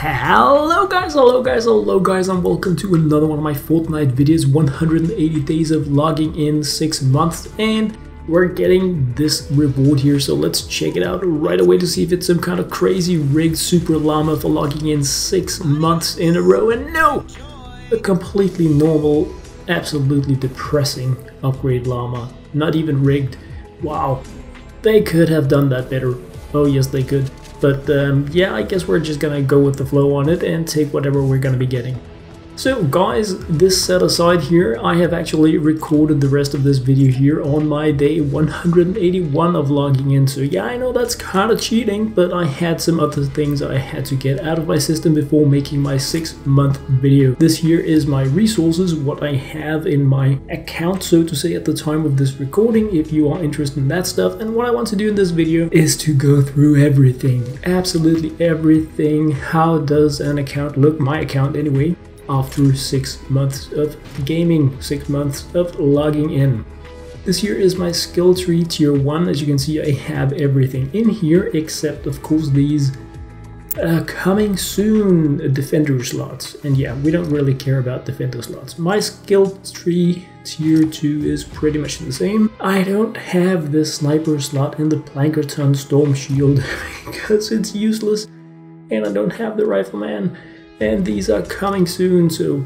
Hello guys, and welcome to another one of my Fortnite videos. 180 days of logging in, 6 months, and we're getting this reward here, so let's check it out right away to see if it's some kind of crazy rigged super llama for logging in 6 months in a row. And no! A completely normal, absolutely depressing upgrade llama. Not even rigged. Wow. They could have done that better. Oh yes, they could. But yeah, I guess we're just gonna go with the flow on it and take whatever we're gonna be getting. So guys, this set aside here, I have actually recorded the rest of this video here on my day 181 of logging in. So yeah, I know that's kind of cheating, but I had some other things I had to get out of my system before making my 6-month video. This here is my resources, what I have in my account, so to say, at the time of this recording, if you are interested in that stuff. And what I want to do in this video is to go through everything, absolutely everything. How does an account look, my account anyway, after 6 months of gaming, 6 months of logging in. This here is my skill tree tier 1. As you can see, I have everything in here except of course these coming soon defender slots. And yeah, we don't really care about defender slots. My skill tree tier 2 is pretty much the same. I don't have the sniper slot in the Plankerton storm shield because it's useless, and I don't have the rifleman. And these are coming soon, so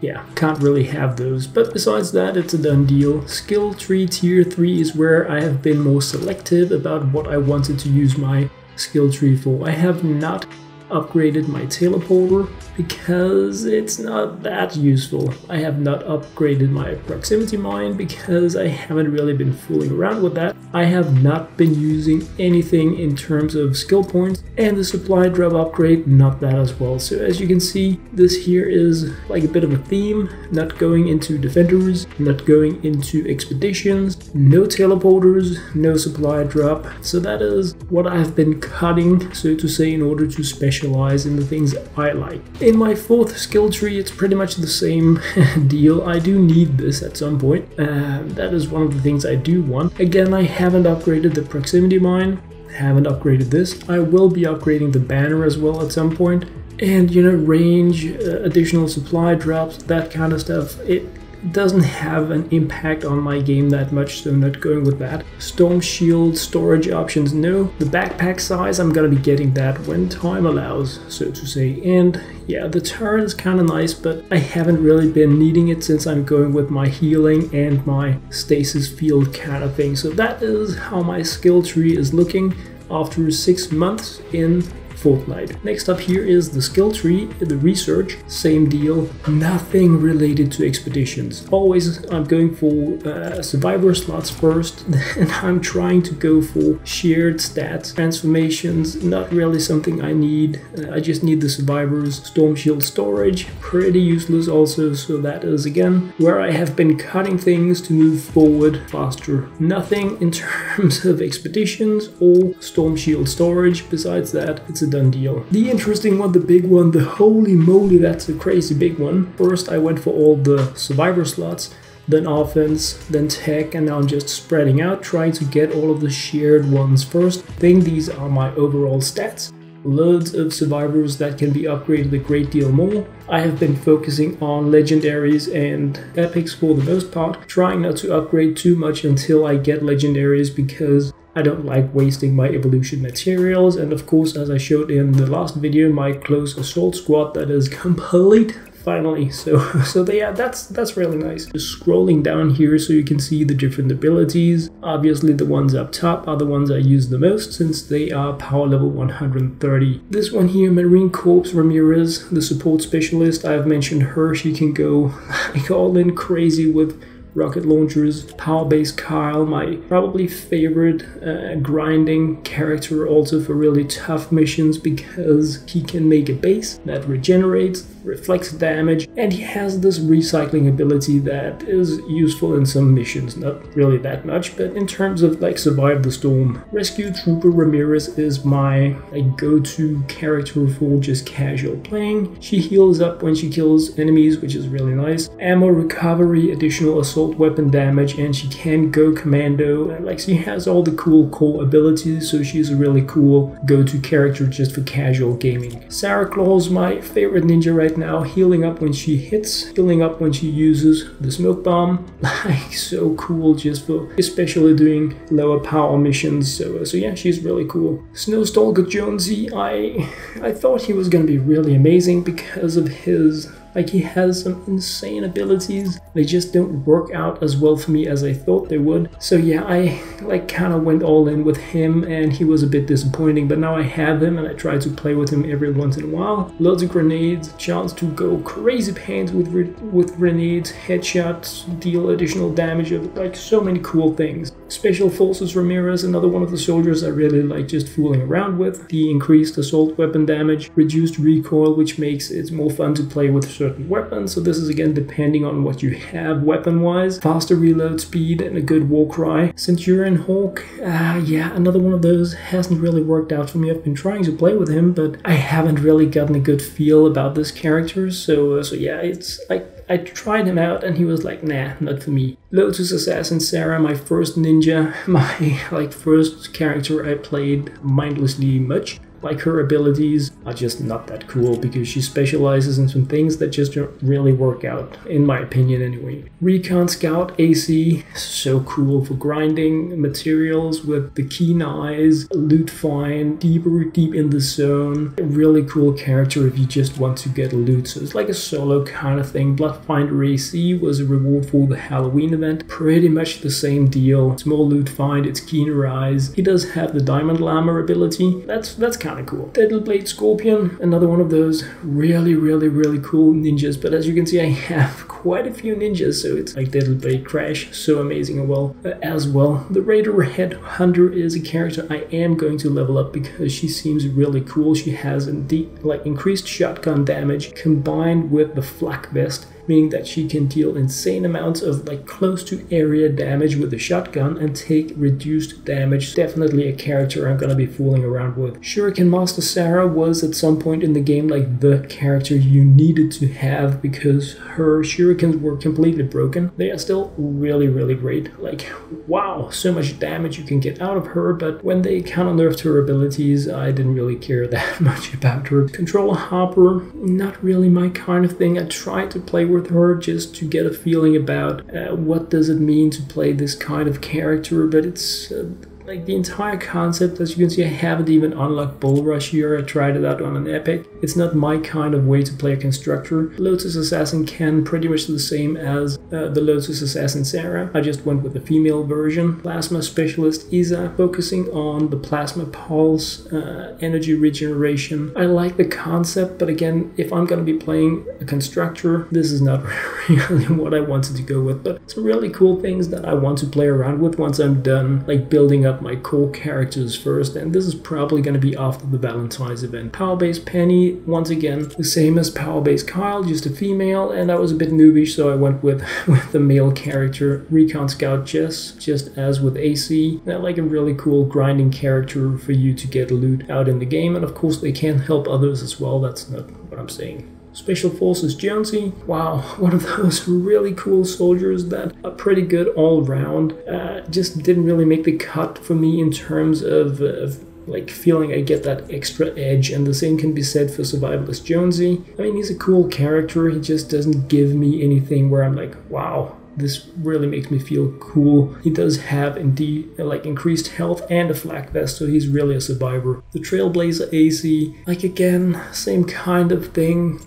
yeah, can't really have those. But besides that, it's a done deal. Skill tree tier 3 is where I have been more selective about what I wanted to use my skill tree for. I have not upgraded my teleporter because it's not that useful. I have not upgraded my proximity mine because I haven't really been fooling around with that. I have not been using anything in terms of skill points, and the supply drop upgrade, not that as well. So as you can see, this here is like a bit of a theme, not going into defenders, not going into expeditions, no teleporters, no supply drop. So that is what I've been cutting, so to say, in order to specialize in the things I like. In my 4th skill tree, it's pretty much the same deal. I do need this at some point. That is one of the things I do want. Again, I haven't upgraded the proximity mine, haven't upgraded this. I will be upgrading the banner as well at some point. And you know, range, additional supply drops, that kind of stuff, it doesn't have an impact on my game that much, so I'm not going with that. Storm shield storage options, no. The backpack size, I'm gonna be getting that when time allows, so to say. And yeah, the turret is kind of nice, but I haven't really been needing it since I'm going with my healing and my stasis field kind of thing. So that is how my skill tree is looking after 6 months in Fortnite. Next up here is the skill tree, the research, same deal, nothing related to expeditions. Always I'm going for survivor slots first, and I'm trying to go for shared stats. Transformations, not really something I need. I just need the survivors. Storm shield storage, pretty useless also, so that is again where I have been cutting things to move forward faster. Nothing in terms of expeditions or storm shield storage. Besides that, it's a done deal. The interesting one, the big one, the holy moly, that's a crazy big one. First I went for all the survivor slots, then offense, then tech, and now I'm just spreading out, trying to get all of the shared ones first. I think these are my overall stats. Loads of survivors that can be upgraded a great deal more. I have been focusing on legendaries and epics for the most part, trying not to upgrade too much until I get legendaries because I don't like wasting my evolution materials. And of course, as I showed in the last video, my close assault squad that is complete finally. So yeah, that's really nice. Just scrolling down here so you can see the different abilities. Obviously the ones up top are the ones I use the most since they are power level 130. This one here, Marine Corps Ramirez, the support specialist, I've mentioned her. She can go like all in crazy with rocket launchers. Power base Kyle, my probably favorite grinding character, also for really tough missions because he can make a base that regenerates reflects damage, and he has this recycling ability that is useful in some missions, not really that much, but in terms of like survive the storm. Rescue Trooper Ramirez is my like go-to character for just casual playing. She heals up when she kills enemies, which is really nice. Ammo recovery, additional assault weapon damage, and she can go commando, and like she has all the cool core abilities, so she's a really cool go-to character just for casual gaming. Sarah Claw's my favorite ninja right now, healing up when she hits, healing up when she uses the smoke bomb. Like so cool just for especially doing lower power missions, so yeah, she's really cool. Snow's Tolga Jonesy, I thought he was gonna be really amazing because of his, like, he has some insane abilities. They just don't work out as well for me as I thought they would. So yeah, I like kind of went all in with him, and he was a bit disappointing, but now I have him and I try to play with him every once in a while. Loads of grenades, chance to go crazy pants with grenades, headshots, deal additional damage, of like so many cool things. Special Forces Ramirez, another one of the soldiers I really like just fooling around with. The increased assault weapon damage, reduced recoil, which makes it more fun to play with certain weapons, so this is again depending on what you have weapon wise. Faster reload speed and a good war cry. Centurion Hawk, yeah, another one of those, hasn't really worked out for me. I've been trying to play with him, but I haven't really gotten a good feel about this character, so yeah, it's like I tried him out and he was like, nah, not for me. Lotus Assassin Sarah, my first ninja, my like first character I played mindlessly much. Like, her abilities are just not that cool because she specializes in some things that just don't really work out, in my opinion anyway. Recon Scout AC, so cool for grinding materials with the keen eyes, loot find, deep in the zone. A really cool character if you just want to get loot, so it's like a solo kind of thing. Bloodfinder AC was a reward for the Halloween event, pretty much the same deal. Small loot find, it's keener eyes. He does have the diamond llama ability, that's kind of cool. Deadly Blade Scorpion, another one of those really cool ninjas, but as you can see I have quite a few ninjas, so it's like Deadly Blade Crash, so amazing as well. The Raider Headhunter is a character I am going to level up because she seems really cool. She has increased shotgun damage combined with the flak vest, meaning that she can deal insane amounts of like close to area damage with the shotgun and take reduced damage. Definitely a character I'm gonna be fooling around with. Shuriken Master Sarah was at some point in the game like the character you needed to have because her shurikens were completely broken. They are still really great. Like, wow, so much damage you can get out of her, but when they kind of nerfed her abilities, I didn't really care that much about her. Controller Harper, not really my kind of thing. I tried to play with her just to get a feeling about what does it mean to play this kind of character, but it's like the entire concept, as you can see, I haven't even unlocked Bull Rush here. I tried it out on an epic. It's not my kind of way to play a constructor. Lotus Assassin Ken, pretty much the same as the Lotus Assassin Sarah. I just went with the female version. Plasma Specialist Isa, focusing on the plasma pulse, energy regeneration. I like the concept, but again, if I'm going to be playing a constructor, this is not really what I wanted to go with. But some really cool things that I want to play around with once I'm done, like building up my core characters first, and this is probably going to be after the Valentine's event. Power Base Penny, once again, the same as Power Base Kyle, just a female, and I was a bit noobish, so I went with the male character. Recon Scout Jess, just as with AC. They're like a really cool grinding character for you to get loot out in the game, and of course they can help others as well, that's not what I'm saying. Special Forces Jonesy, wow, one of those really cool soldiers that are pretty good all around. Just didn't really make the cut for me in terms of like feeling I get that extra edge, and the same can be said for Survivalist Jonesy. I mean, he's a cool character, he just doesn't give me anything where I'm like, wow, this really makes me feel cool. He does have indeed like increased health and a flak vest, so he's really a survivor. The Trailblazer AC, like again, same kind of thing.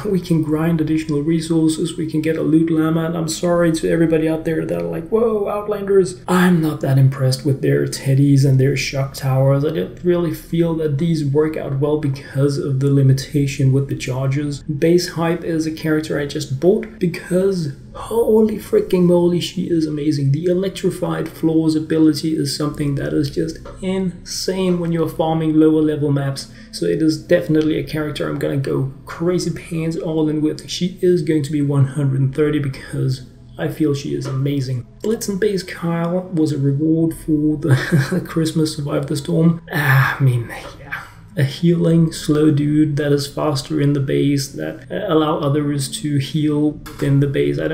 We can grind additional resources, we can get a loot llama, and I'm sorry to everybody out there that are like, whoa, Outlanders. I'm not that impressed with their teddies and their shock towers. I don't really feel that these work out well because of the limitation with the charges. Base Hype is a character I just bought because holy freaking moly, she is amazing. The electrified floors ability is something that is just insane when you're farming lower level maps. So it is definitely a character I'm gonna go crazy pants all in with. She is going to be 130 because I feel she is amazing. Blitz and Base Kyle was a reward for the Christmas Survive the Storm. I mean, yeah. A healing slow dude that is faster in the base, that allow others to heal within the base. I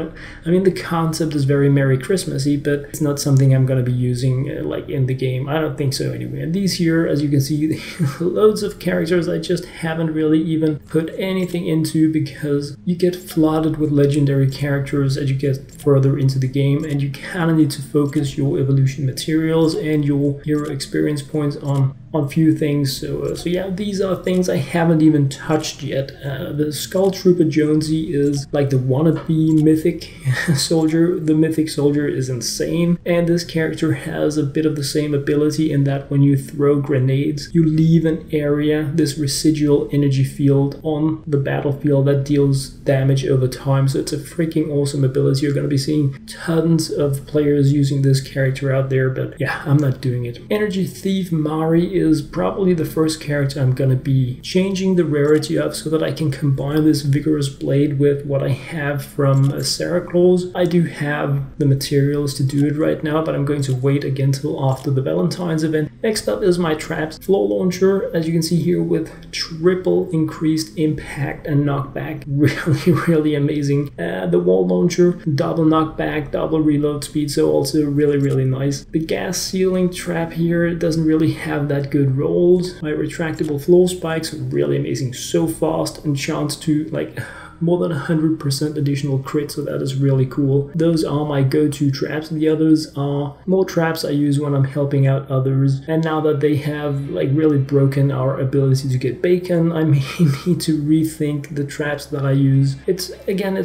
mean the concept is very Merry Christmassy, but it's not something I'm gonna be using like in the game. I don't think so anyway. And these here, as you can see, loads of characters I just haven't really even put anything into because you get flooded with legendary characters as you get further into the game, and you kind of need to focus your evolution materials and your hero experience points on few things. So yeah, these are things I haven't even touched yet. The Skull Trooper Jonesy is like the wannabe mythic soldier. The mythic soldier is insane, and this character has a bit of the same ability in that when you throw grenades, you leave an area, this residual energy field on the battlefield that deals damage over time. So it's a freaking awesome ability. You're going to be seeing tons of players using this character out there, but yeah, I'm not doing it. Energy Thief Mari is probably the first character I'm gonna be changing the rarity of so that I can combine this Vigorous Blade with what I have from Sarah Claus. I do have the materials to do it right now, but I'm going to wait again till after the Valentine's event. Next up is my traps floor launcher, as you can see here, with triple increased impact and knockback. Really amazing. The wall launcher, double knockback, double reload speed, so also really nice. The gas ceiling trap here doesn't really have that good rolls. My retractable floor spikes are really amazing, so fast, and chance to like more than 100% additional crit, so that is really cool. Those are my go-to traps. The others are more traps I use when I'm helping out others, and now that they have like really broken our ability to get bacon, I may need to rethink the traps that I use. It's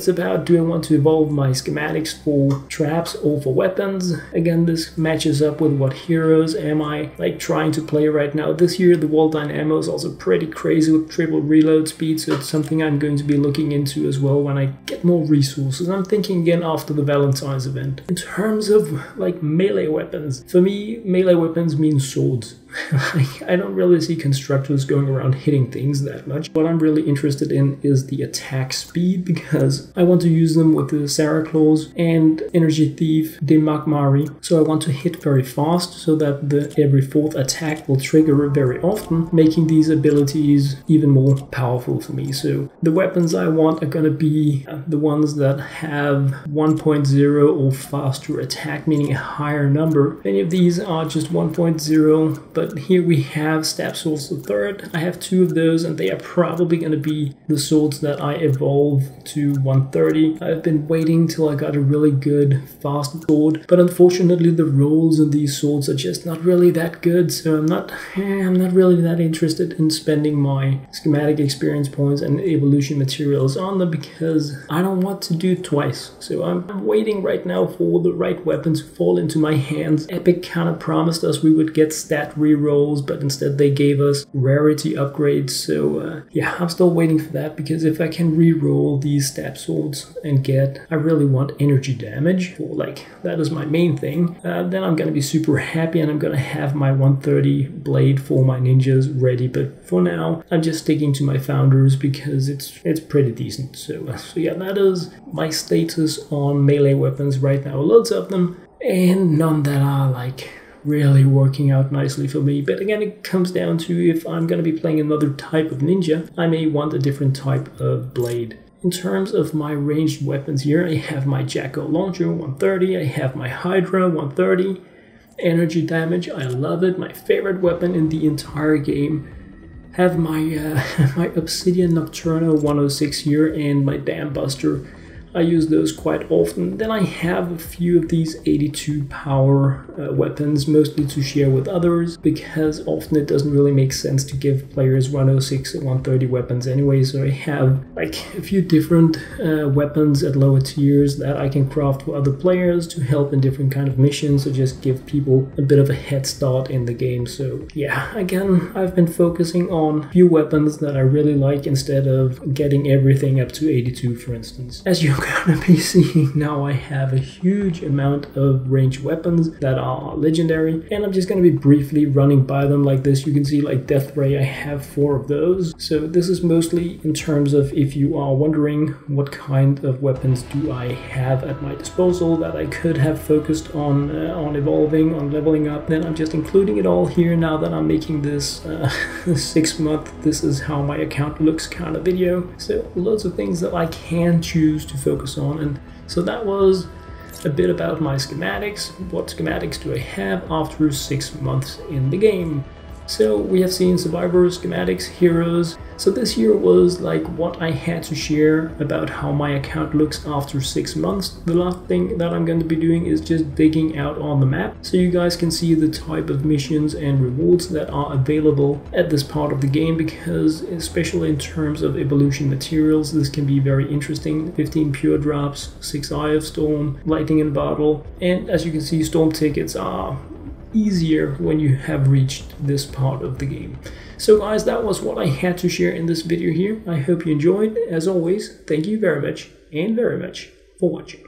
about, do I want to evolve my schematics for traps or for weapons? Again, this matches up with what heroes am I like trying to play right now. This year the wall-down ammo is also pretty crazy with triple reload speed, so it's something I'm going to be looking into as well when I get more resources. I'm thinking again after the Valentine's event. In terms of like melee weapons, for me melee weapons mean swords. I don't really see constructors going around hitting things that much. What I'm really interested in is the attack speed, because I want to use them with the Sarah Claus and Energy Thief Mari. So I want to hit very fast so that every fourth attack will trigger very often, making these abilities even more powerful for me. So the weapons I want are gonna be the ones that have 1.0 or faster attack, meaning a higher number. Many of these are just 1.0, but here we have Stab Swords the Third. I have two of those, and they are probably going to be the swords that I evolve to 130. I've been waiting till I got a really good fast sword, but unfortunately the rolls in these swords are just not really that good, so I'm not really that interested in spending my schematic experience points and evolution materials on them, because I don't want to do it twice. So I'm waiting right now for the right weapons to fall into my hands. Epic kind of promised us we would get stat re-rolls, but instead they gave us rarity upgrades. So yeah, I'm still waiting for that, because if I can re-roll these stab swords and I really want energy damage, for like, that is my main thing, then I'm gonna be super happy, and I'm gonna have my 130 blade for my ninjas ready. But for now I'm just sticking to my founders because it's pretty decent. So yeah, that is my status on melee weapons right now. Loads of them, and none that are like really working out nicely for me. But again, it comes down to, if I'm going to be playing another type of ninja, I may want a different type of blade. In terms of my ranged weapons here, I have my Jacko launcher 130, I have my Hydra 130, energy damage, I love it, my favorite weapon in the entire game. Have my my Obsidian Nocturno 106 here, and my Dam Buster. I use those quite often. Then I have a few of these 82 power weapons, mostly to share with others, because often it doesn't really make sense to give players 106 and 130 weapons anyway. So I have like a few different weapons at lower tiers that I can craft for other players to help in different kind of missions, or just give people a bit of a head start in the game. So yeah, again, I've been focusing on a few weapons that I really like instead of getting everything up to 82, for instance. As you're gonna be seeing now I have a huge amount of ranged weapons that are legendary, and I'm just gonna be briefly running by them like this. You can see like Death Ray, I have 4 of those. So this is mostly in terms of if you are wondering what kind of weapons do I have at my disposal that I could have focused on evolving, on leveling up, then I'm just including it all here now that I'm making this 6-month this is how my account looks kind of video. So loads of things that I can choose to focus on. And so that was a bit about my schematics. What schematics do I have after 6 months in the game? So we have seen survivors, schematics, heroes. So this here was like what I had to share about how my account looks after 6 months. The last thing that I'm going to be doing is just digging out on the map so you guys can see the type of missions and rewards that are available at this part of the game, because especially in terms of evolution materials, this can be very interesting. 15 pure drops, 6 Eye of Storm, Lightning in Battle, and as you can see, storm tickets are easier when you have reached this part of the game. So guys, that was what I had to share in this video here. I hope you enjoyed. As always, thank you very much for watching.